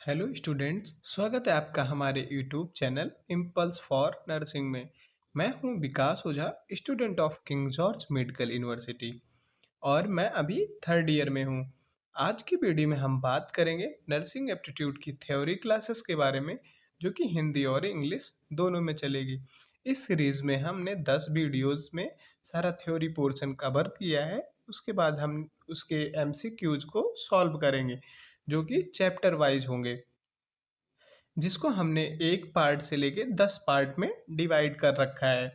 Hello students, स्वागत है आपका हमारे YouTube channel Impulse for nursing में। मैं हूं Vikas Ojha, student of King George Medical University और मैं अभी थर्ड ईयर में हूं। आज की वीडियो में हम बात करेंगे नर्सिंग एप्टीट्यूड की थ्योरी क्लासेस के बारे में, जो कि हिंदी और इंग्लिश दोनों में चलेगी। इस सीरीज में हमने 10 वीडियोस में सारा थ्योरी पोर्शन कवर किया है। उसके बाद हम उसके एमसीक्यूज को सॉल्व करेंगे, जो कि चैप्टर वाइज होंगे, जिसको हमने एक पार्ट से लेके 10 पार्ट में डिवाइड कर रखा है।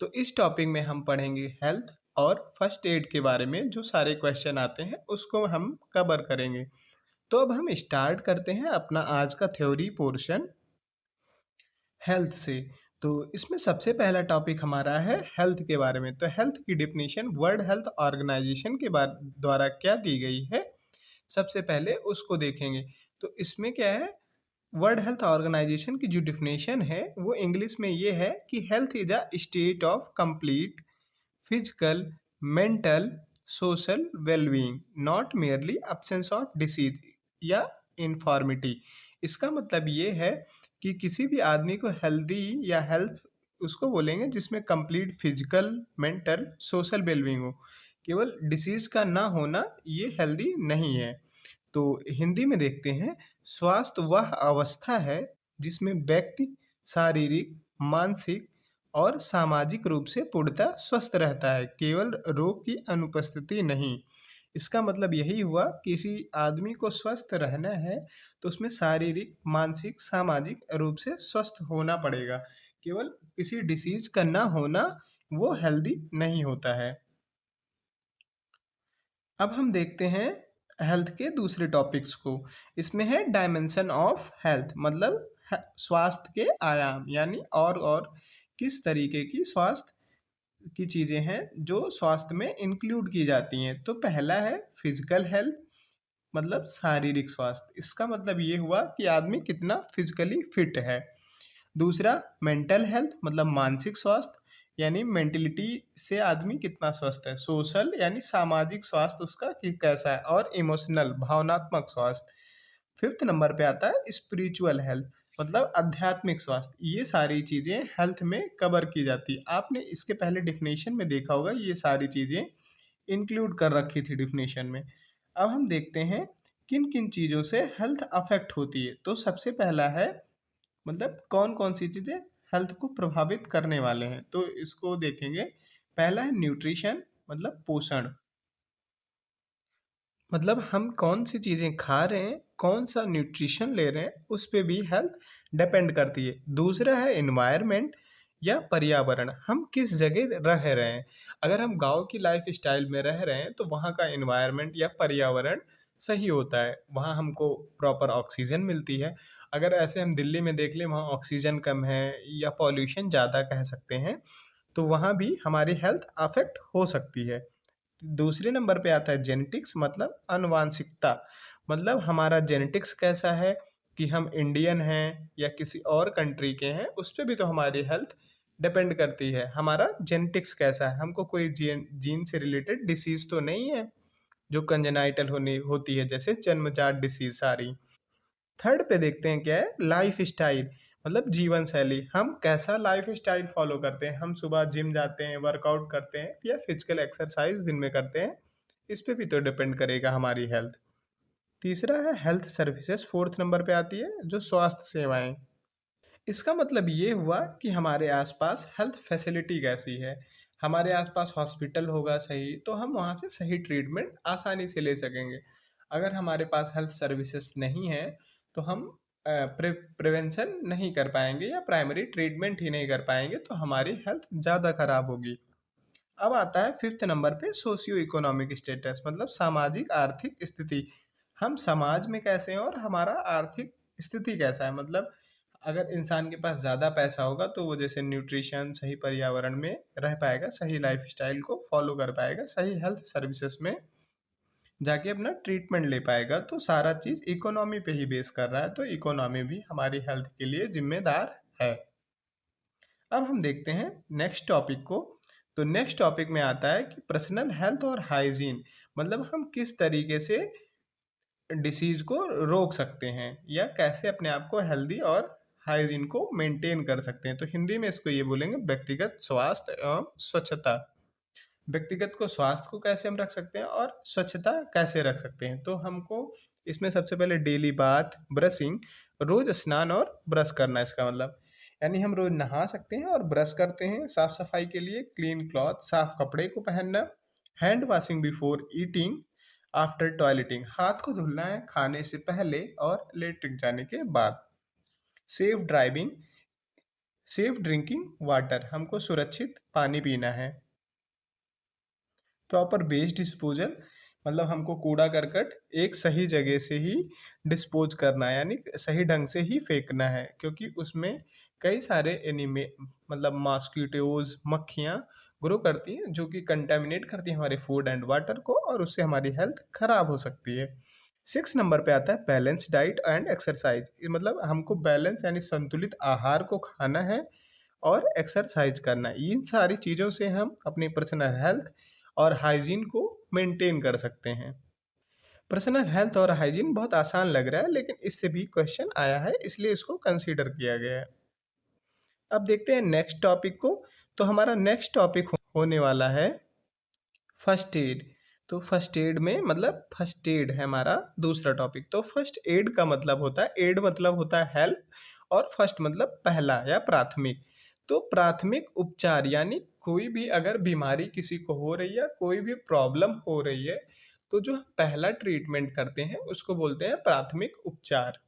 तो इस टॉपिक में हम पढ़ेंगे हेल्थ और फर्स्ट एड के बारे में। जो सारे क्वेश्चन आते हैं उसको हम कवर करेंगे। तो अब हम स्टार्ट करते हैं अपना आज का थ्योरी पोर्शन हेल्थ से। तो इसमें सबसे पहला टॉपिक हमारा है हेल्थ के बारे में। तो हेल्थ की डिफिनीशन वर्ल्ड हेल्थ ऑर्गेनाइजेशन के द्वारा क्या दी गई है, सबसे पहले उसको देखेंगे। तो इसमें क्या है, वर्ल्ड हेल्थ ऑर्गेनाइजेशन की जो डिफिनेशन है वो इंग्लिश में ये है कि health is a state of complete physical, mental, social wellbeing, not merely absence of disease या इन्फॉर्मिटी। इसका मतलब ये है कि किसी भी आदमी को हेल्दी या हेल्थ उसको बोलेंगे जिसमें complete physical, mental, social wellbeing हो। केवल डिसीज का ना होना ये हेल्दी नहीं है। तो हिंदी में देखते हैं, स्वास्थ्य वह अवस्था है जिसमें व्यक्ति शारीरिक, मानसिक और सामाजिक रूप से पूर्णतः स्वस्थ रहता है, केवल रोग की अनुपस्थिति नहीं। इसका मतलब यही हुआ कि किसी आदमी को स्वस्थ रहना है तो उसमें शारीरिक, मानसिक, सामाजिक रूप से स्वस्थ होना पड़ेगा। केवल किसी डिसीज का ना होना वो हेल्दी नहीं होता है। अब हम देखते हैं हेल्थ के दूसरे टॉपिक्स को। इसमें है डायमेंशन ऑफ हेल्थ, मतलब स्वास्थ्य के आयाम, यानी और किस तरीके की स्वास्थ्य की चीज़ें हैं जो स्वास्थ्य में इंक्लूड की जाती हैं। तो पहला है फिजिकल हेल्थ, मतलब शारीरिक स्वास्थ्य। इसका मतलब ये हुआ कि आदमी कितना फिजिकली फिट है। दूसरा मेंटल हेल्थ, मतलब मानसिक स्वास्थ्य, यानी मेंटलिटी से आदमी कितना स्वस्थ है। सोशल यानी सामाजिक स्वास्थ्य उसका कि कैसा है। और इमोशनल, भावनात्मक स्वास्थ्य। फिफ्थ नंबर पे आता है स्पिरिचुअल हेल्थ, मतलब आध्यात्मिक स्वास्थ्य। ये सारी चीज़ें हेल्थ में कवर की जाती है। आपने इसके पहले डिफिनेशन में देखा होगा, ये सारी चीज़ें इंक्लूड कर रखी थी डिफिनेशन में। अब हम देखते हैं किन किन चीज़ों से हेल्थ अफेक्ट होती है। तो सबसे पहला है, मतलब कौन कौन सी चीज़ें हेल्थ को प्रभावित करने वाले हैं, तो इसको देखेंगे। पहला है न्यूट्रिशन, मतलब पोषण, मतलब हम कौन सी चीज़ें खा रहे हैं, कौन सा न्यूट्रिशन ले रहे हैं, उस पे भी हेल्थ डिपेंड करती है। दूसरा है इन्वायरमेंट या पर्यावरण, हम किस जगह रह रहे हैं। अगर हम गांव की लाइफ स्टाइल में रह रहे हैं तो वहाँ का इन्वायरमेंट या पर्यावरण सही होता है, वहाँ हमको प्रॉपर ऑक्सीजन मिलती है। अगर ऐसे हम दिल्ली में देख लें, वहाँ ऑक्सीजन कम है या पॉल्यूशन ज़्यादा कह सकते हैं, तो वहाँ भी हमारी हेल्थ अफेक्ट हो सकती है। दूसरे नंबर पे आता है जेनेटिक्स, मतलब आनुवांशिकता, मतलब हमारा जेनेटिक्स कैसा है, कि हम इंडियन हैं या किसी और कंट्री के हैं, उस पर भी तो हमारी हेल्थ डिपेंड करती है। हमारा जेनेटिक्स कैसा है, हमको कोई जीन से रिलेटेड डिसीज तो नहीं है जो कंजेनाइटल होनी होती है, जैसे जन्मजात डिसीज सारी। थर्ड पे देखते हैं क्या है, लाइफ स्टाइल, मतलब जीवन शैली। हम कैसा लाइफ स्टाइल फॉलो करते हैं, हम सुबह जिम जाते हैं, वर्कआउट करते हैं या फिजिकल एक्सरसाइज दिन में करते हैं, इस पे भी तो डिपेंड करेगा हमारी हेल्थ। तीसरा है हेल्थ सर्विसेज, फोर्थ नंबर पे आती है जो स्वास्थ्य सेवाएं। इसका मतलब ये हुआ कि हमारे आसपास हेल्थ फैसिलिटी कैसी है। हमारे आसपास हॉस्पिटल होगा सही, तो हम वहाँ से सही ट्रीटमेंट आसानी से ले सकेंगे। अगर हमारे पास हेल्थ सर्विसेज नहीं है तो हम प्रिवेंशन नहीं कर पाएंगे या प्राइमरी ट्रीटमेंट ही नहीं कर पाएंगे, तो हमारी हेल्थ ज़्यादा खराब होगी। अब आता है फिफ्थ नंबर पे सोशियो इकोनॉमिक स्टेटस, मतलब सामाजिक आर्थिक स्थिति। हम समाज में कैसे हैं और हमारा आर्थिक स्थिति कैसा है। मतलब अगर इंसान के पास ज़्यादा पैसा होगा तो वो जैसे न्यूट्रिशन, सही पर्यावरण में रह पाएगा, सही लाइफ स्टाइल को फॉलो कर पाएगा, सही हेल्थ सर्विसेज में जाके अपना ट्रीटमेंट ले पाएगा। तो सारा चीज़ इकोनॉमी पे ही बेस कर रहा है, तो इकोनॉमी भी हमारी हेल्थ के लिए जिम्मेदार है। अब हम देखते हैं नेक्स्ट टॉपिक को। तो नेक्स्ट टॉपिक में आता है कि पर्सनल हेल्थ और हाइजीन, मतलब हम किस तरीके से डिसीज को रोक सकते हैं या कैसे अपने आप को हेल्दी और हाइजीन को मेंटेन कर सकते हैं। तो हिंदी में इसको ये बोलेंगे व्यक्तिगत स्वास्थ्य एवं स्वच्छता। व्यक्तिगत को स्वास्थ्य को कैसे हम रख सकते हैं और स्वच्छता कैसे रख सकते हैं। तो हमको इसमें सबसे पहले डेली बाथ, ब्रशिंग, रोज स्नान और ब्रश करना, इसका मतलब यानी हम रोज नहा सकते हैं और ब्रश करते हैं। साफ सफाई के लिए क्लीन क्लॉथ, साफ कपड़े को पहनना। Hand washing before eating, after toileting, हाथ को धुलना है खाने से पहले और लेटरिन जाने के बाद। Safe driving, safe drinking water, हमको सुरक्षित पानी पीना है। प्रॉपर वेस्ट डिस्पोजल, मतलब हमको कूड़ा करकट एक सही जगह से ही डिस्पोज करना है, यानी सही ढंग से ही फेंकना है, क्योंकि उसमें कई सारे एनिमे मतलब मॉस्किटोज, मक्खियाँ ग्रो करती हैं जो कि कंटेमिनेट करती हैं हमारे फूड एंड वाटर को, और उससे हमारी हेल्थ खराब हो सकती है। 6 नंबर पे आता है बैलेंस डाइट एंड एक्सरसाइज। मतलब हमको बैलेंस यानी संतुलित आहार को खाना है और एक्सरसाइज करना है। इन सारी चीज़ों से हम अपनी पर्सनल हेल्थ और हाइजीन को मेंटेन कर सकते हैं। पर्सनल हेल्थ और हाइजीन बहुत आसान लग रहा है, लेकिन इससे भी क्वेश्चन आया है, इसलिए इसको कंसीडर किया गया है। अब देखते हैं नेक्स्ट टॉपिक को। तो हमारा नेक्स्ट टॉपिक होने वाला है फर्स्ट एड। तो फर्स्ट एड में मतलब फर्स्ट एड है हमारा दूसरा टॉपिक। तो फर्स्ट एड का मतलब होता है, एड मतलब होता है हेल्प, और फर्स्ट मतलब पहला या प्राथमिक। तो प्राथमिक उपचार यानी कोई भी अगर बीमारी किसी को हो रही है, कोई भी प्रॉब्लम हो रही है, तो जो पहला ट्रीटमेंट करते हैं उसको बोलते हैं प्राथमिक उपचार।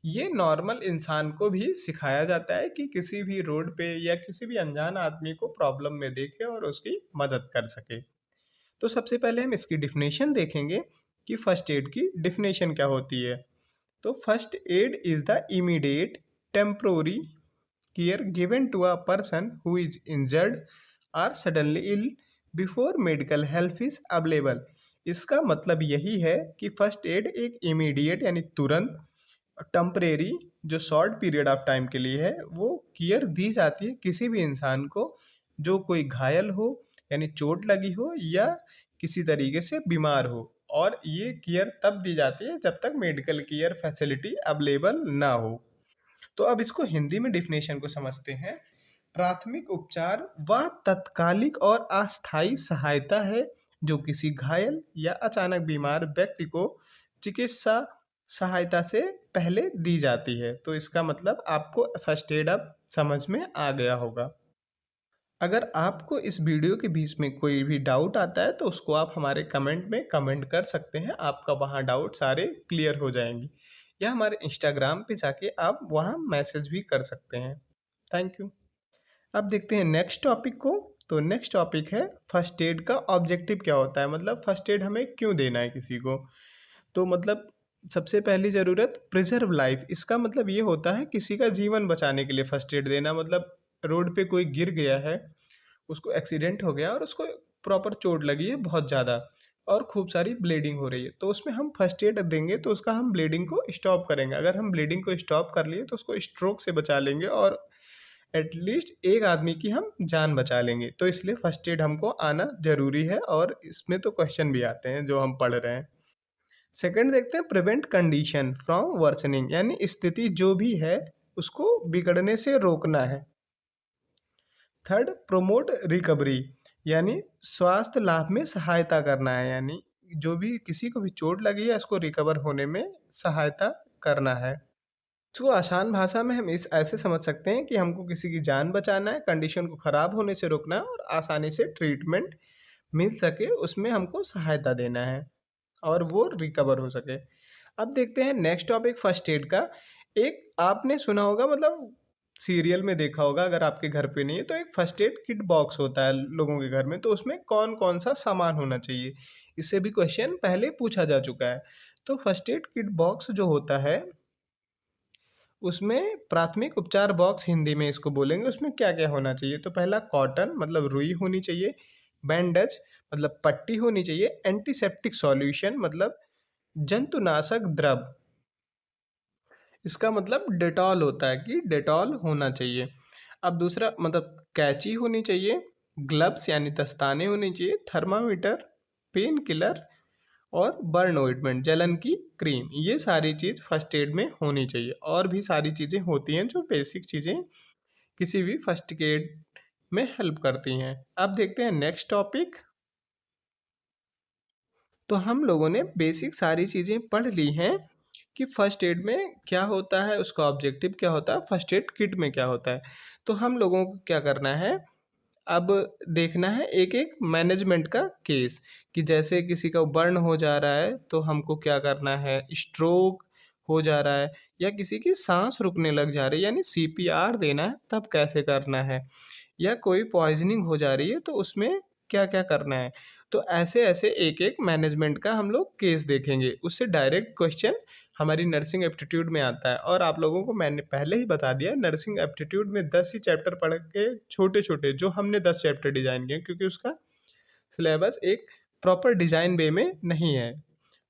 ये नॉर्मल इंसान को भी सिखाया जाता है कि किसी भी रोड पे या किसी भी अनजान आदमी को प्रॉब्लम में देखे और उसकी मदद कर सके। तो सबसे पहले हम इसकी डिफिनेशन देखेंगे कि फर्स्ट एड की डिफिनेशन क्या होती है। तो first aid is the immediate temporary care given to a person who is injured or suddenly ill before medical help is available. इसका मतलब यही है कि फर्स्ट एड एक इमीडिएट यानी तुरंत, टेम्परेरी जो शॉर्ट पीरियड ऑफ टाइम के लिए है, वो केयर दी जाती है किसी भी इंसान को जो कोई घायल हो यानी चोट लगी हो या किसी तरीके से बीमार हो, और ये केयर तब दी जाती है जब तक मेडिकल केयर फैसिलिटी अवेलेबल ना हो। तो अब इसको हिंदी में डिफिनेशन को समझते हैं। प्राथमिक उपचार वह तत्कालिक और अस्थायी सहायता है जो किसी घायल या अचानक बीमार व्यक्ति को चिकित्सा सहायता से पहले दी जाती है। तो इसका मतलब आपको फर्स्ट एड अब समझ में आ गया होगा। अगर आपको इस वीडियो के बीच में कोई भी डाउट आता है तो उसको आप हमारे कमेंट में कमेंट कर सकते हैं, आपका वहाँ डाउट सारे क्लियर हो जाएंगे, या हमारे इंस्टाग्राम पे जाके आप वहाँ मैसेज भी कर सकते हैं। Thank you. अब देखते हैं नेक्स्ट टॉपिक को। तो नेक्स्ट टॉपिक है फर्स्ट एड का ऑब्जेक्टिव क्या होता है, मतलब फर्स्ट एड हमें क्यों देना है किसी को। तो मतलब सबसे पहली ज़रूरत प्रिजर्व लाइफ। इसका मतलब ये होता है किसी का जीवन बचाने के लिए फर्स्ट एड देना। मतलब रोड पे कोई गिर गया है, उसको एक्सीडेंट हो गया और उसको प्रॉपर चोट लगी है बहुत ज़्यादा और खूब सारी ब्लीडिंग हो रही है, तो उसमें हम फर्स्ट एड देंगे तो उसका हम ब्लीडिंग को स्टॉप करेंगे। अगर हम ब्लीडिंग को स्टॉप कर लिए तो उसको स्ट्रोक से बचा लेंगे और एटलीस्ट एक आदमी की हम जान बचा लेंगे। तो इसलिए फर्स्ट एड हमको आना ज़रूरी है, और इसमें तो क्वेश्चन भी आते हैं जो हम पढ़ रहे हैं। सेकंड देखते हैं प्रिवेंट कंडीशन फ्रॉम वर्सनिंग, यानी स्थिति जो भी है उसको बिगड़ने से रोकना है। थर्ड प्रोमोट रिकवरी, यानी स्वास्थ्य लाभ में सहायता करना है, यानी जो भी किसी को भी चोट लगी है उसको रिकवर होने में सहायता करना है। इसको आसान भाषा में हम इस ऐसे समझ सकते हैं कि हमको किसी की जान बचाना है, कंडीशन को ख़राब होने से रोकना है और आसानी से ट्रीटमेंट मिल सके उसमें हमको सहायता देना है और वो रिकवर हो सके। अब देखते हैं नेक्स्ट टॉपिक फर्स्ट एड का। एक आपने सुना होगा, मतलब सीरियल में देखा होगा, अगर आपके घर पे नहीं है तो एक फर्स्ट एड किट बॉक्स होता है लोगों के घर में, तो उसमें कौन कौन सा सामान होना चाहिए, इससे भी क्वेश्चन पहले पूछा जा चुका है। तो फर्स्ट एड किट बॉक्स जो होता है उसमें प्राथमिक उपचार बॉक्स हिंदी में इसको बोलेंगे, उसमें क्या क्या होना चाहिए। तो पहला कॉटन मतलब रुई होनी चाहिए, बैंडेज मतलब पट्टी होनी चाहिए, एंटीसेप्टिक सॉल्यूशन मतलब जंतुनाशक द्रव, इसका मतलब डेटॉल होता है कि डेटॉल होना चाहिए। अब दूसरा मतलब कैंची होनी चाहिए, ग्लव्स यानी दस्ताने होने चाहिए, थर्मामीटर, पेन किलर और बर्न ओइंटमेंट, जलन की क्रीम, ये सारी चीज़ फर्स्ट एड में होनी चाहिए। और भी सारी चीज़ें होती हैं जो बेसिक चीज़ें किसी भी फर्स्ट एड में हेल्प करती हैं। अब देखते हैं नेक्स्ट टॉपिक। तो हम लोगों ने बेसिक सारी चीज़ें पढ़ ली हैं कि फर्स्ट एड में क्या होता है, उसका ऑब्जेक्टिव क्या होता है, फर्स्ट एड किट में क्या होता है। तो हम लोगों को क्या करना है, अब देखना है एक एक मैनेजमेंट का केस, कि जैसे किसी का बर्न हो जा रहा है तो हमको क्या करना है, स्ट्रोक हो जा रहा है या किसी की सांस रुकने लग जा रही है यानी सीपीआर देना है तब कैसे करना है, या कोई पॉइजनिंग हो जा रही है तो उसमें क्या क्या करना है। तो ऐसे ऐसे एक एक मैनेजमेंट का हम लोग केस देखेंगे, उससे डायरेक्ट क्वेश्चन हमारी नर्सिंग एप्टीट्यूड में आता है। और आप लोगों को मैंने पहले ही बता दिया, नर्सिंग एप्टीट्यूड में 10 ही चैप्टर पढ़ के छोटे छोटे, जो हमने 10 चैप्टर डिजाइन किए क्योंकि उसका सिलेबस एक प्रॉपर डिजाइन वे में नहीं है।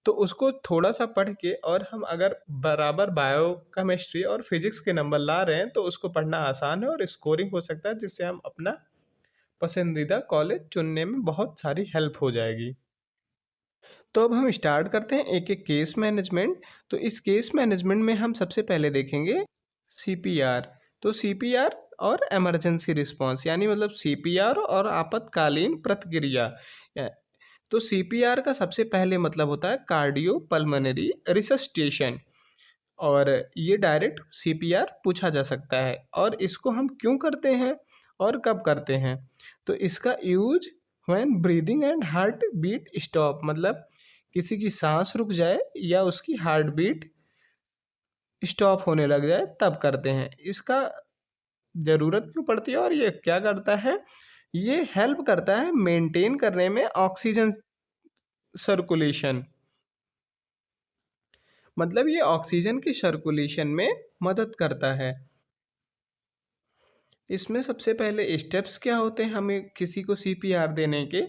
तो उसको थोड़ा सा पढ़ के और हम अगर बराबर बायो केमिस्ट्री और फिजिक्स के नंबर ला रहे हैं तो उसको पढ़ना आसान है और स्कोरिंग हो सकता है, जिससे हम अपना पसंदीदा कॉलेज चुनने में बहुत सारी हेल्प हो जाएगी। तो अब हम स्टार्ट करते हैं एक एक केस मैनेजमेंट। तो इस केस मैनेजमेंट में हम सबसे पहले देखेंगे सीपीआर। तो सीपीआर और इमरजेंसी रिस्पांस, यानी मतलब सीपीआर और आपातकालीन प्रतिक्रिया। तो सीपीआर का सबसे पहले मतलब होता है कार्डियो पल्मोनरी रिसस्टेशन, और ये डायरेक्ट सीपीआर पूछा जा सकता है। और इसको हम क्यों करते हैं और कब करते हैं, तो इसका use when breathing and heart beat stop, मतलब किसी की सांस रुक जाए या उसकी हार्ट बीट स्टॉप होने लग जाए तब करते हैं। इसका ज़रूरत क्यों पड़ती है और ये क्या करता है, ये हेल्प करता है मेंटेन करने में ऑक्सीजन सर्कुलेशन, मतलब ये ऑक्सीजन की सर्कुलेशन में मदद करता है। इसमें सबसे पहले स्टेप्स क्या होते हैं हमें किसी को सीपीआर देने के,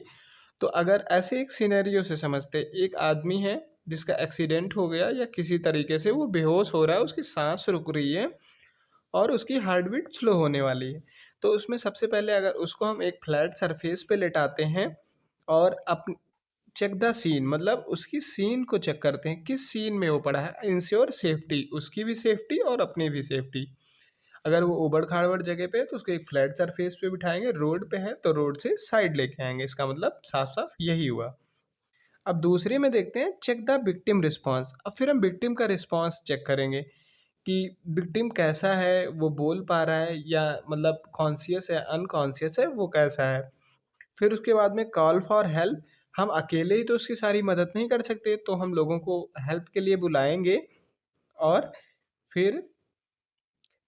तो अगर ऐसे एक सिनेरियो से समझते, एक आदमी है जिसका एक्सीडेंट हो गया या किसी तरीके से वो बेहोश हो रहा है, उसकी सांस रुक रही है और उसकी हार्ट बीट स्लो होने वाली है। तो उसमें सबसे पहले अगर उसको हम एक फ्लैट सरफेस पे लेटाते हैं और अप चेक द सीन, मतलब उसकी सीन को चेक करते हैं किस सीन में वो पड़ा है, इंश्योर सेफ्टी, उसकी भी सेफ्टी और अपनी भी सेफ्टी। अगर वो उबड़ खाबड़ जगह पे है तो उसको एक फ्लैट सरफेस पे बिठाएंगे, रोड पे है तो रोड से साइड लेके आएंगे, इसका मतलब साफ साफ यही हुआ। अब दूसरे में देखते हैं चेक द विक्टिम रिस्पांस। अब फिर हम विक्टिम का रिस्पांस चेक करेंगे कि विक्टिम कैसा है, वो बोल पा रहा है या मतलब कॉन्शियस है, अनकॉन्शियस है, वो कैसा है। फिर उसके बाद में कॉल फॉर हेल्प, हम अकेले ही तो उसकी सारी मदद नहीं कर सकते, तो हम लोगों को हेल्प के लिए बुलाएंगे और फिर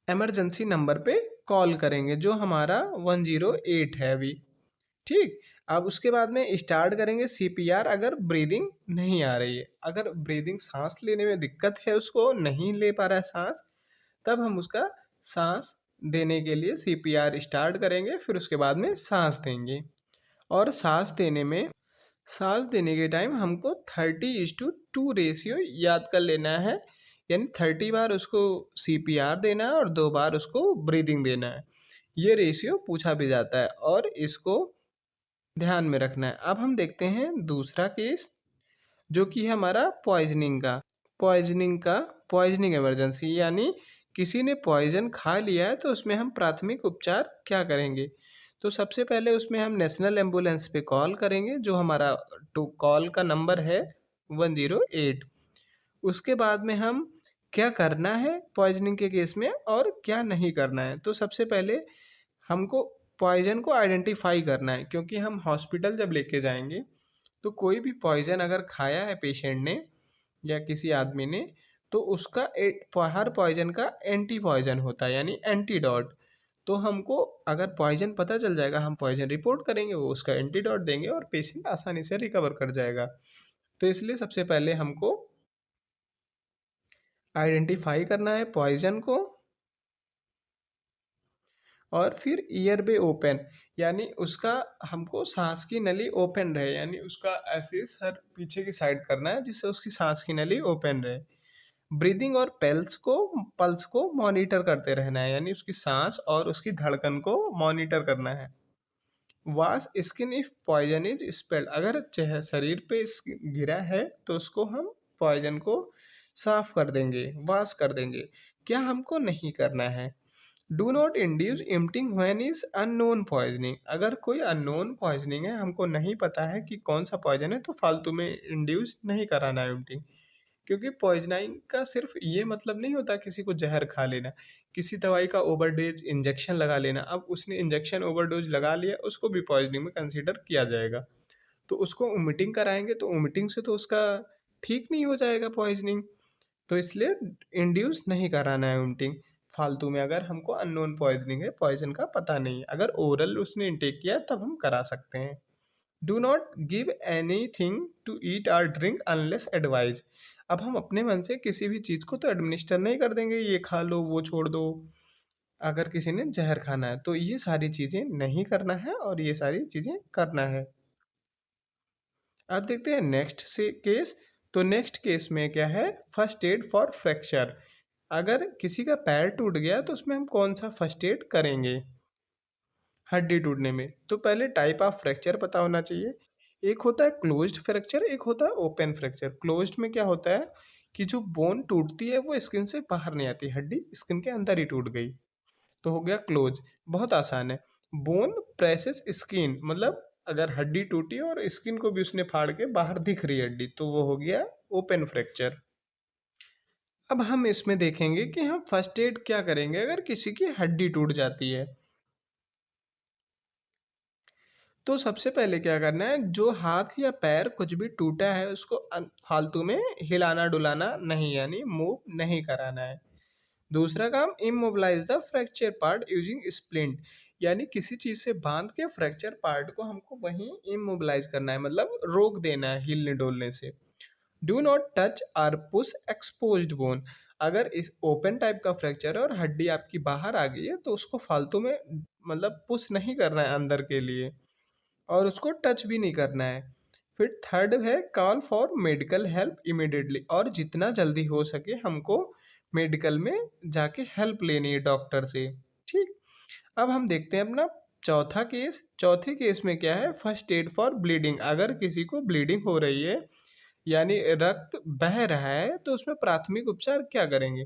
इमरजेंसी नंबर पे कॉल करेंगे जो हमारा 108 है अभी। ठीक। अब उसके बाद में स्टार्ट करेंगे सीपीआर अगर ब्रीदिंग नहीं आ रही है, अगर ब्रीदिंग सांस लेने में दिक्कत है, उसको नहीं ले पा रहा है सांस, तब हम उसका सांस देने के लिए सीपीआर स्टार्ट करेंगे, फिर उसके बाद में सांस देंगे। और सांस देने के टाइम हमको 30:2 रेशियो याद कर लेना है, यानी 30 बार उसको सीपीआर देना है और 2 बार उसको ब्रीदिंग देना है। ये रेशियो पूछा भी जाता है और इसको ध्यान में रखना है। अब हम देखते हैं दूसरा केस, जो कि है हमारा पॉइजनिंग इमरजेंसी, यानी किसी ने पॉइजन खा लिया है तो उसमें हम प्राथमिक उपचार क्या करेंगे। तो सबसे पहले उसमें हम नेशनल एम्बुलेंस पे कॉल करेंगे, जो हमारा टू कॉल का नंबर है 108। उसके बाद में हम क्या करना है पॉइजनिंग के केस में और क्या नहीं करना है। तो सबसे पहले हमको पॉइजन को आइडेंटिफाई करना है, क्योंकि हम हॉस्पिटल जब लेके जाएंगे तो कोई भी पॉइजन अगर खाया है पेशेंट ने या किसी आदमी ने, तो उसका हर पॉइजन का एंटी पॉइजन होता है, यानी एंटीडोट। तो हमको अगर पॉइजन पता चल जाएगा, हम पॉइजन रिपोर्ट करेंगे, वो उसका एंटीडोट देंगे और पेशेंट आसानी से रिकवर कर जाएगा। तो इसलिए सबसे पहले हमको आइडेंटिफाई करना है पॉइजन को, और फिर ईयर बे ओपन, यानी उसका हमको सांस की नली ओपन रहे, यानी उसका ऐसे सर पीछे की साइड करना है जिससे उसकी सांस की नली ओपन रहे। ब्रीदिंग और पल्स को मॉनिटर करते रहना है, यानी उसकी सांस और उसकी धड़कन को मॉनिटर करना है। Wash skin if poison is spilled, अगर शरीर पे गिरा है तो उसको हम पॉइजन को साफ कर देंगे, वॉश कर देंगे। क्या हमको नहीं करना है? Do not induce emptying when is unknown poisoning, अगर कोई अननोन पॉइजनिंग है, हमको नहीं पता है कि कौन सा पॉइजन है, तो फालतू में इंड्यूस नहीं कराना है इम्पटिंग। क्योंकि पॉइजनाइंग का सिर्फ ये मतलब नहीं होता किसी को जहर खा लेना, किसी दवाई का ओवरडोज इंजेक्शन लगा लेना। अब उसने इंजेक्शन ओवरडोज लगा लिया, उसको भी पॉइजनिंग में कंसीडर किया जाएगा। तो उसको वोमिटिंग कराएंगे तो वोमिटिंग से तो उसका ठीक नहीं हो जाएगा पॉइजनिंग। तो इसलिए इंड्यूस नहीं कराना है वोमिटिंग फालतू में, अगर हमको अननोन पॉइजनिंग है, पॉइजन का पता नहीं है। अगर ओरल उसने इंटेक किया तब हम करा सकते हैं। Do not give anything to eat or drink unless advise, अब हम अपने मन से किसी भी चीज़ को तो एडमिनिस्टर नहीं कर देंगे, ये खा लो वो छोड़ दो। अगर किसी ने जहर खाना है तो ये सारी चीज़ें नहीं करना है और ये सारी चीज़ें करना है। अब देखते हैं नेक्स्ट से केस। तो नेक्स्ट केस में क्या है, फर्स्ट एड फॉर फ्रैक्चर। अगर किसी का पैर टूट गया तो उसमें हम कौन सा फर्स्ट एड करेंगे हड्डी टूटने में? तो पहले टाइप ऑफ फ्रैक्चर पता होना चाहिए। एक होता है क्लोज्ड फ्रैक्चर, एक होता है ओपन फ्रैक्चर। क्लोज्ड में क्या होता है कि जो बोन टूटती है वो स्किन से बाहर नहीं आती, हड्डी स्किन के अंदर ही टूट गई, तो हो गया क्लोज। बहुत आसान है। बोन प्रेसेस स्किन, मतलब अगर हड्डी टूटी और स्किन को भी उसने फाड़ के बाहर दिख रही है हड्डी, तो वो हो गया ओपन फ्रैक्चर। अब हम इसमें देखेंगे कि हम फर्स्ट एड क्या करेंगे अगर किसी की हड्डी टूट जाती है। तो सबसे पहले क्या करना है, जो हाथ या पैर कुछ भी टूटा है उसको फालतू में हिलाना डुलाना नहीं, यानी मूव नहीं कराना है। दूसरा काम, immobilise the fracture part using splint, यानी किसी चीज से बांध के फ्रैक्चर पार्ट को हमको वहीं इमोबिलाइज करना है, मतलब रोक देना है हिलने डोलने से। Do not touch or push exposed bone, अगर इस ओपन टाइप का फ्रैक्चर है और हड्डी आपकी बाहर आ गई है तो उसको फालतू में मतलब पुश नहीं करना है अंदर के लिए, और उसको टच भी नहीं करना है। फिर थर्ड है, call for medical help immediately, और जितना जल्दी हो सके हमको मेडिकल में जाके हेल्प लेनी है डॉक्टर से। ठीक। अब हम देखते हैं अपना चौथा केस। चौथे केस में क्या है, फर्स्ट एड फॉर ब्लीडिंग, अगर किसी को ब्लीडिंग हो रही है यानी रक्त बह रहा है तो उसमें प्राथमिक उपचार क्या करेंगे?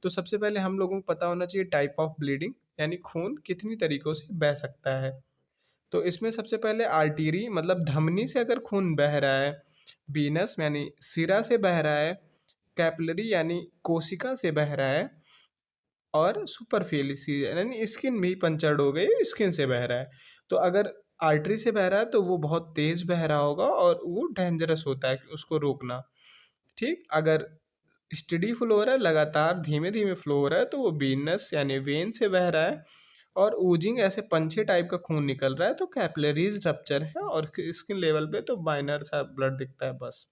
तो सबसे पहले हम लोगों को पता होना चाहिए टाइप ऑफ ब्लीडिंग, यानी खून कितनी तरीकों से बह सकता है। तो इसमें सबसे पहले आर्टरी मतलब धमनी से अगर खून बह रहा है, वीनस यानी सिरा से बह रहा है, कैपिलरी यानी कोशिका से बह रहा है, और सुपरफिशियल यानी स्किन भी पंचर्ड हो गई, स्किन से बह रहा है। तो अगर आर्टरी से बह रहा है तो वो बहुत तेज बह रहा होगा और वो डेंजरस होता है उसको रोकना। ठीक। अगर स्टडी फ्लो हो रहा है, लगातार धीमे धीमे फ्लो हो रहा है, तो वो वीनस यानी वेन से बह रहा है, और ऊजिंग ऐसे पंछे टाइप का खून निकल रहा है तो कैपिलरीज रप्चर है, और स्किन लेवल पे तो माइनर सा ब्लड दिखता है बस।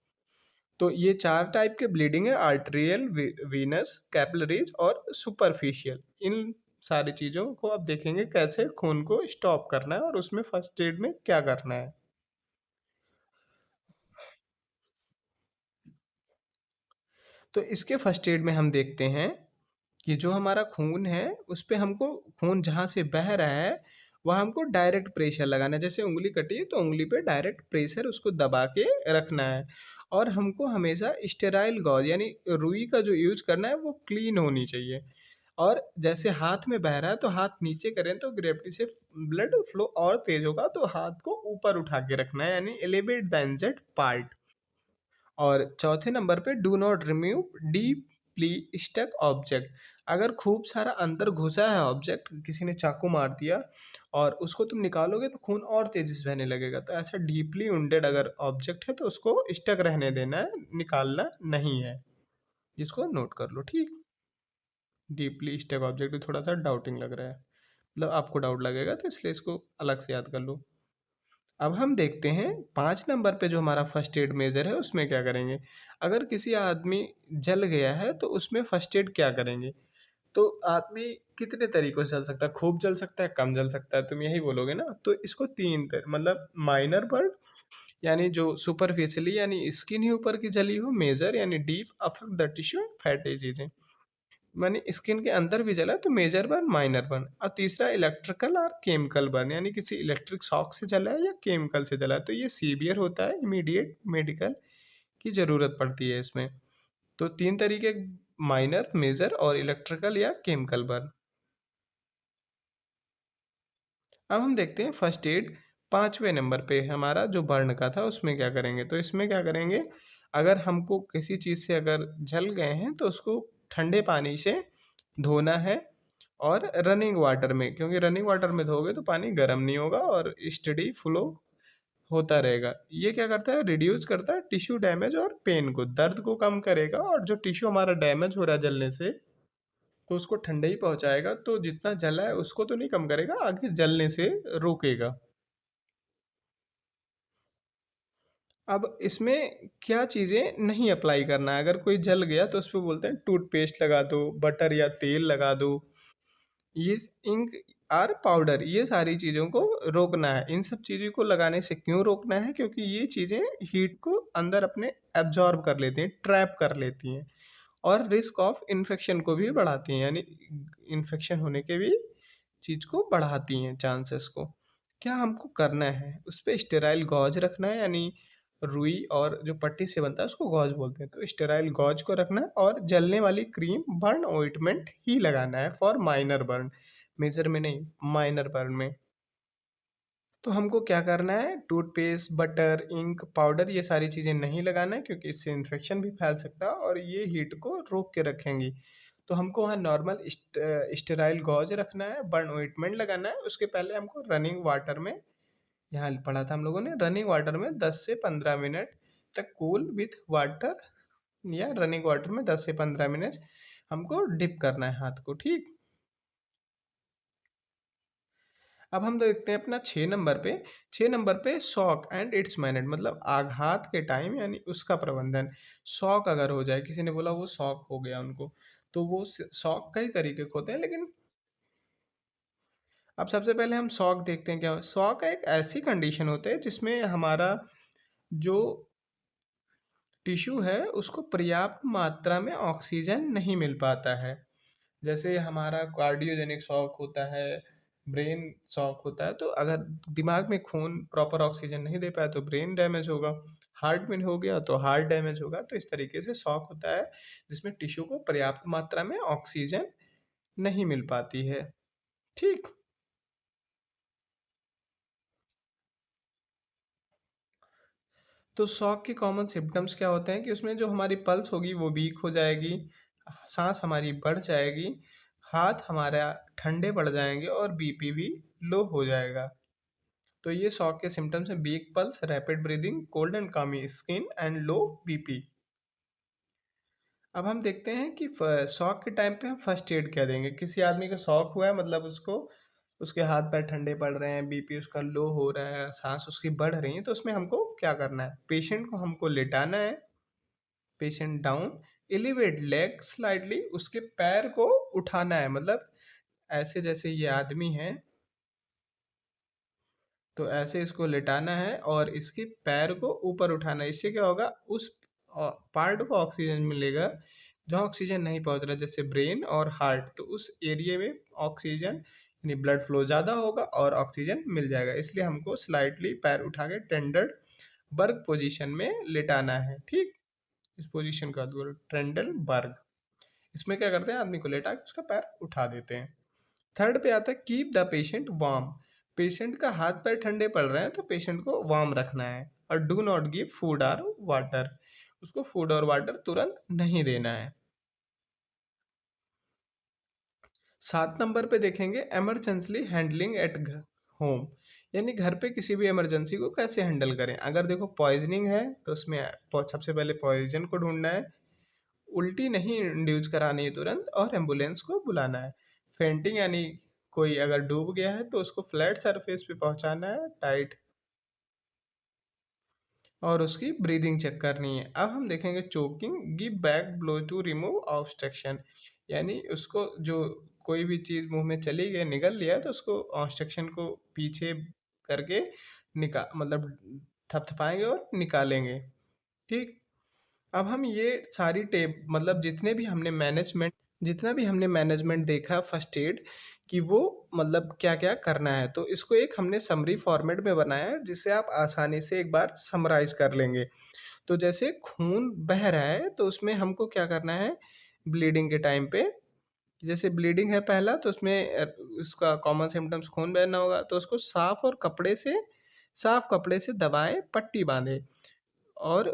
तो ये चार टाइप के ब्लीडिंग है, आर्टेरियल, वीनस, कैपिलरीज और सुपरफिशियल। इन सारी चीज़ों को अब देखेंगे कैसे खून को स्टॉप करना है और उसमें फर्स्ट एड में क्या करना है। तो इसके फर्स्ट एड में हम देखते हैं कि जो हमारा खून है उस पे हमको, खून जहाँ से बह रहा है वहाँ हमको डायरेक्ट प्रेशर लगाना है। जैसे उंगली कटी है तो उंगली पे डायरेक्ट प्रेशर उसको दबा के रखना है। और हमको हमेशा स्टेराइल गॉज यानी रुई का जो यूज करना है वो क्लीन होनी चाहिए। और जैसे हाथ में बह रहा है तो हाथ नीचे करें तो ग्रेविटी से ब्लड फ्लो और तेज होगा, तो हाथ को ऊपर उठा के रखना है यानी एलिवेट द इंजर्ड पार्ट। और चौथे नंबर पे, do not remove deeply stuck object, अगर खूब सारा अंदर घुसा है ऑब्जेक्ट, किसी ने चाकू मार दिया और उसको तुम निकालोगे तो खून और तेजी से बहने लगेगा, तो ऐसा डीपली वुंडेड अगर ऑब्जेक्ट है तो उसको स्टक रहने देना है, निकालना नहीं है। इसको नोट कर लो। ठीक। डीपली स्टक ऑब्जेक्ट थोड़ा सा डाउटिंग लग रहा है, मतलब आपको डाउट लगेगा तो इसलिए इसको अलग से याद कर लो। अब हम देखते हैं 5 नंबर पे जो हमारा फर्स्ट एड मेजर है उसमें क्या करेंगे। अगर किसी आदमी जल गया है तो उसमें फर्स्ट एड क्या करेंगे? तो आदमी कितने तरीकों से जल सकता है, खूब जल सकता है, कम जल सकता है, तुम यही बोलोगे ना। तो इसको मतलब माइनर बर्न यानी जो सुपरफिशियली यानी स्किन ही ऊपर की जली हो, मेजर यानी deep affect the tissue, fatty चीजें। माने स्किन के अंदर भी जला है तो मेजर बर्न, माइनर बर्न। और तीसरा इलेक्ट्रिकल और केमिकल बर्न, यानी किसी इलेक्ट्रिक शॉक से जला है या केमिकल से जला है, तो ये सीवियर होता है, इमीडिएट मेडिकल की ज़रूरत पड़ती है इसमें। तो 3 तरीके, माइनर, मेजर और इलेक्ट्रिकल या केमिकल बर्न। अब हम देखते हैं फर्स्ट एड 5वें नंबर पे हमारा जो बर्न का था उसमें क्या करेंगे। तो इसमें क्या करेंगे, अगर हमको किसी चीज़ से अगर जल गए हैं तो उसको ठंडे पानी से धोना है, और रनिंग वाटर में, क्योंकि रनिंग वाटर में धोगे तो पानी गर्म नहीं होगा और स्टडी फ्लो होता रहेगा। ये क्या करता है, रिड्यूस करता है टिश्यू डैमेज और पेन को, दर्द को कम करेगा, और जो टिश्यू हमारा डैमेज हो रहा है जलने से तो उसको ठंडा ही पहुंचाएगा। तो जितना जला है उसको तो नहीं कम करेगा, आगे जलने से रोकेगा। अब इसमें क्या चीज़ें नहीं अप्लाई करना है, अगर कोई जल गया तो उस पे बोलते हैं टूथपेस्ट लगा दो, बटर या तेल लगा दो, ये इंक आर पाउडर, ये सारी चीज़ों को रोकना है। इन सब चीज़ों को लगाने से क्यों रोकना है, क्योंकि ये चीज़ें हीट को अंदर अपने एब्जॉर्ब कर लेती हैं, ट्रैप कर लेती हैं, और रिस्क ऑफ इन्फेक्शन को भी बढ़ाती हैं, यानी इन्फेक्शन होने के भी चीज़ को बढ़ाती हैं, चांसेस को। क्या हमको करना है, उस पे स्टेराइल गॉज रखना है, यानी रुई और जो पट्टी से बनता है उसको गॉज बोलते हैं, तो स्टेराइल गॉज को रखना है, और जलने वाली क्रीम बर्न ऑइंटमेंट ही लगाना है फॉर माइनर बर्न, मेजर में नहीं, माइनर बर्न में। तो हमको क्या करना है, टूथपेस्ट, बटर, इंक, पाउडर, ये सारी चीज़ें नहीं लगाना है, क्योंकि इससे इन्फेक्शन भी फैल सकता है और ये हीट को रोक के रखेंगी। तो हमको वहाँ नॉर्मल स्टेराइल गॉज रखना है, बर्न ऑइंटमेंट लगाना है, उसके पहले हमको रनिंग वाटर में, यहाँ पढ़ा था हम लोगों ने, रनिंग वाटर में 10 से 15 मिनट तक, कूल विथ वाटर, या रनिंग वाटर में 10 से 15 मिनट हमको डिप करना है हाथ को, ठीक। अब हम देखते हैं अपना 6 नंबर पे। 6 नंबर पे शॉक एंड इट्स मैनेज, मतलब आघात के टाइम यानी उसका प्रबंधन। शॉक अगर हो जाए, किसी ने बोला वो शॉक हो गया उनको, तो वो शॉक कई तरीके के होते हैं, लेकिन अब सबसे पहले हम शॉक देखते हैं क्या। शॉक एक ऐसी कंडीशन होती है जिसमें हमारा जो टिश्यू है उसको पर्याप्त मात्रा में ऑक्सीजन नहीं मिल पाता है। जैसे हमारा कार्डियोजेनिक शॉक होता है, ब्रेन शॉक होता है, तो अगर दिमाग में खून प्रॉपर ऑक्सीजन नहीं दे पाया तो ब्रेन डैमेज होगा, हार्ट में हो गया तो हार्ट डैमेज होगा। तो इस तरीके से शॉक होता है जिसमें टिश्यू को पर्याप्त मात्रा में ऑक्सीजन नहीं मिल पाती है, ठीक। तो शॉक के कॉमन सिम्टम्स क्या होते हैं कि उसमें जो हमारी पल्स होगी वो वीक हो जाएगी, सांस हमारी बढ़ जाएगी, हाथ हमारा ठंडे पड़ जाएंगे, और बीपी भी लो हो जाएगा। तो ये शॉक के सिम्टम्स हैं, week pulse, rapid breathing, cold and कामी स्किन एंड लो बीपी। अब हम देखते हैं कि शॉक के टाइम पे हम फर्स्ट एड क्या देंगे। किसी आदमी को शॉक हुआ है, मतलब उसको, उसके हाथ पैर ठंडे पड़ रहे हैं, बीपी उसका लो हो रहा है, सांस उसकी बढ़ रही है, तो उसमें हमको क्या करना है, पेशेंट को हमको लेटाना है, patient down, elevate leg slightly, उसके पैर को उठाना है, मतलब ऐसे जैसे ये आदमी है तो ऐसे इसको लेटाना है और इसके पैर को ऊपर उठाना है। इससे क्या होगा, उस पार्ट को ऑक्सीजन मिलेगा जहाँ ऑक्सीजन नहीं पहुंच रहा, जैसे ब्रेन और हार्ट, तो उस एरिया में ऑक्सीजन यानी ब्लड फ्लो ज़्यादा होगा और ऑक्सीजन मिल जाएगा। इसलिए हमको स्लाइटली पैर उठा के टेंडर बर्ग पोजीशन में लेटाना है, ठीक। इस पोजीशन का ट्रेंडल बर्ग। इसमें क्या करते हैं, आदमी को लेटा के उसका पैर उठा देते हैं। थर्ड पे आता है keep the patient warm. Patient का हाथ पैर ठंडे पड़ रहे हैं तो पेशेंट को वार्म रखना है, और डू नॉट गिव फूड और वाटर, उसको फूड और वाटर तुरंत नहीं देना है। 7 नंबर पे देखेंगे इमरजेंसी हैंडलिंग एट होम, यानी घर पे किसी भी इमरजेंसी को कैसे हैंडल करें। अगर देखो पॉइजनिंग है तो उसमें सबसे पहले पॉइजन को ढूंढना है, उल्टी नहीं इंड्यूस करानी है तुरंत, और एम्बुलेंस को बुलाना है। फेंटिंग यानी कोई अगर डूब गया है तो उसको फ्लैट सरफेस पे पहुंचाना है, टाइट, और उसकी ब्रीदिंग चेक करनी है। अब हम देखेंगे choking, give back blow to remove obstruction, यानी उसको जो कोई भी चीज़ मुंह में चली गई, निगल लिया है, तो उसको ऑब्स्ट्रक्शन को पीछे करके मतलब थपथपाएंगे और निकालेंगे, ठीक। अब हम ये सारी टेप, मतलब जितने भी हमने मैनेजमेंट जितना भी हमने मैनेजमेंट देखा फर्स्ट एड कि वो मतलब क्या क्या करना है, तो इसको एक हमने समरी फॉर्मेट में बनाया है जिसे आप आसानी से एक बार समराइज कर लेंगे। तो जैसे खून बह रहा है तो उसमें हमको क्या करना है ब्लीडिंग के टाइम पे। जैसे ब्लीडिंग है पहला तो उसमें उसका कॉमन सिम्टम्स खून बहना होगा, तो उसको साफ कपड़े से दबाएं, पट्टी बांधे और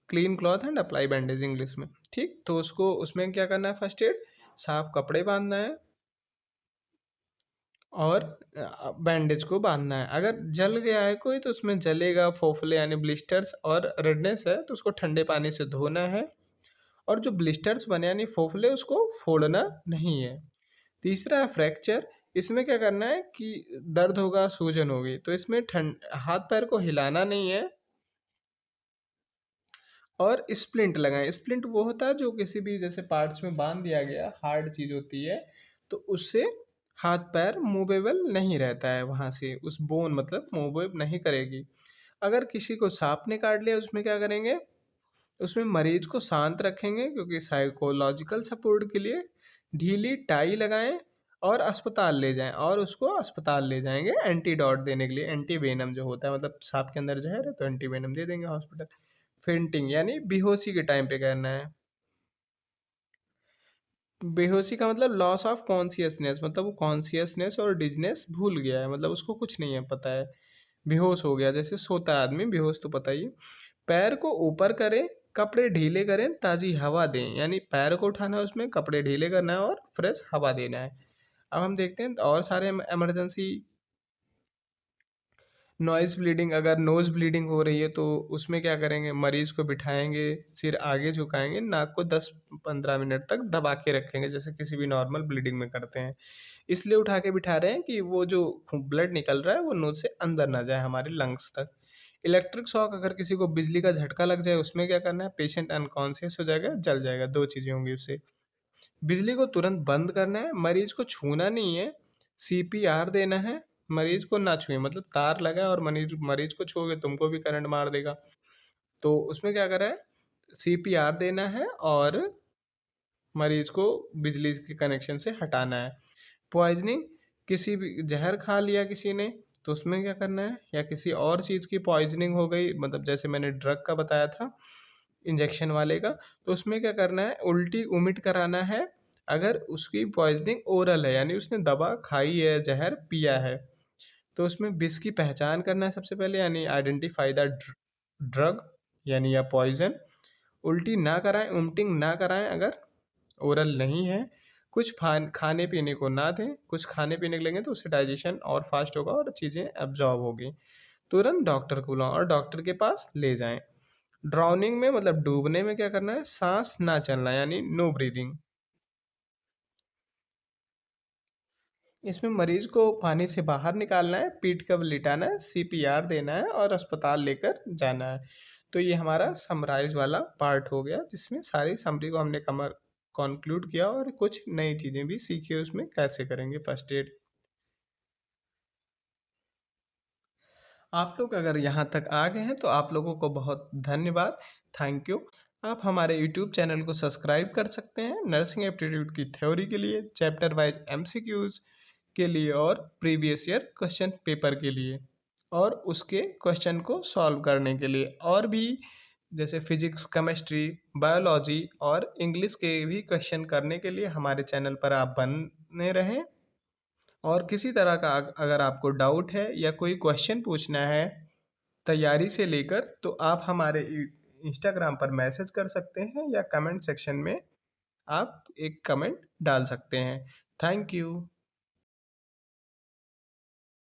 clean cloth and apply bandage English में। ठीक, तो उसको उसमें क्या करना है फर्स्ट एड, साफ कपड़े बांधना है और बैंडेज को बांधना है। अगर जल गया है कोई तो उसमें जलेगा फोफले यानी ब्लिस्टर्स और रेडनेस है तो उसको ठंडे पानी से धोना है। और जो ब्लिस्टर्स बने यानी फोफले उसको फोड़ना नहीं है। तीसरा है फ्रैक्चर। इसमें क्या करना है कि दर्द होगा, सूजन होगी, तो इसमें ठंड हाथ पैर को हिलाना नहीं है और स्प्लिंट लगाएं। स्प्लिंट वो होता है जो किसी भी जैसे पार्ट्स में बांध दिया गया हार्ड चीज़ होती है, तो उससे हाथ पैर मूवेबल नहीं रहता है, वहाँ से उस बोन मतलब मूव नहीं करेगी। अगर किसी को सांप ने काट लिया उसमें क्या करेंगे, उसमें मरीज को शांत रखेंगे क्योंकि साइकोलॉजिकल सपोर्ट के लिए ढीली टाई लगाएं और अस्पताल ले जाएं, और उसको अस्पताल ले जाएंगे एंटीडोट देने के लिए। एंटी वेनम जो होता है मतलब सांप के अंदर जहर है तो एंटी वेनम दे देंगे हॉस्पिटल। फेंटिंग यानी बेहोशी के टाइम पे करना है। बेहोशी का मतलब लॉस ऑफ कॉन्शियसनेस, मतलब वो कॉन्शियसनेस और डिजनेस भूल गया है, मतलब उसको कुछ नहीं है पता है, बेहोश हो गया। जैसे सोता है आदमी बेहोश तो पता ही है। पैर को ऊपर करें, कपड़े ढीले करें, ताज़ी हवा दें, यानी पैर को उठाना है उसमें कपड़े ढीले करना है और फ्रेश हवा देना है। अब हम देखते हैं और सारे इमरजेंसी। नॉइज़ ब्लीडिंग, अगर नोज़ ब्लीडिंग हो रही है तो उसमें क्या करेंगे, मरीज़ को बिठाएंगे, सिर आगे झुकाएंगे, नाक को 10-15 मिनट तक दबा के रखेंगे जैसे किसी भी नॉर्मल ब्लीडिंग में करते हैं। इसलिए उठा के बिठा रहे हैं कि वो जो ब्लड निकल रहा है वो नोज से अंदर ना जाए हमारे लंग्स तक। इलेक्ट्रिक शॉक, अगर किसी को बिजली का झटका लग जाए उसमें क्या करना है, पेशेंट अनकॉन्शियस हो जाएगा, जल जाएगा, दो चीज़ें होंगी उससे। बिजली को तुरंत बंद करना है, मरीज को छूना नहीं है, सीपीआर देना है। मरीज को ना छुए, मतलब तार लगा है और मरीज मरीज को छूओगे तुमको भी करंट मार देगा। तो उसमें क्या करा है, सीपीआर देना है और मरीज को बिजली के कनेक्शन से हटाना है। पॉइजनिंग, किसी भी जहर खा लिया किसी ने तो उसमें क्या करना है, या किसी और चीज़ की पॉइजनिंग हो गई, मतलब जैसे मैंने ड्रग का बताया था इंजेक्शन वाले का, तो उसमें क्या करना है, उल्टी उमिट कराना है। अगर उसकी पॉइजनिंग ओरल है यानी उसने दवा खाई है, जहर पिया है, तो उसमें विष की पहचान करना है सबसे पहले, यानी आइडेंटिफाई द ड्रग यानी या पॉइजन। उल्टी ना कराएं, उमटिंग ना कराएं अगर ओरल नहीं है। कुछ खाने पीने को ना दें, कुछ खाने पीने को लेंगे तो उससे डाइजेशन और फास्ट होगा और चीज़ें एब्जॉर्ब होगी। तुरंत डॉक्टर को बुलाओ और डॉक्टर के पास ले जाएं। ड्राउनिंग में मतलब डूबने में क्या करना है, सांस ना चलना यानी नो ब्रीदिंग। इसमें मरीज को पानी से बाहर निकालना है, पीठ कब लिटाना है, सीपीआर देना है और अस्पताल लेकर जाना है। तो ये हमारा समराइज वाला पार्ट हो गया जिसमें सारी समरी को हमने कमर कॉन्क्लूड किया और कुछ नई चीज़ें भी सीखी उसमें कैसे करेंगे फर्स्ट एड। आप लोग अगर यहाँ तक आ गए हैं तो आप लोगों को बहुत धन्यवाद, थैंक यू। आप हमारे यूट्यूब चैनल को सब्सक्राइब कर सकते हैं नर्सिंग एप्टीट्यूड की थ्योरी के लिए, चैप्टर वाइज एमसीक्यूज के लिए और प्रीवियस ईयर क्वेश्चन पेपर के लिए, और उसके क्वेश्चन को सॉल्व करने के लिए, और भी जैसे फिजिक्स, केमिस्ट्री, बायोलॉजी और इंग्लिश के भी क्वेश्चन करने के लिए हमारे चैनल पर आप बने रहें। और किसी तरह का अगर आपको डाउट है या कोई क्वेश्चन पूछना है तैयारी से लेकर, तो आप हमारे इंस्टाग्राम पर मैसेज कर सकते हैं या कमेंट सेक्शन में आप एक कमेंट डाल सकते हैं। Thank you.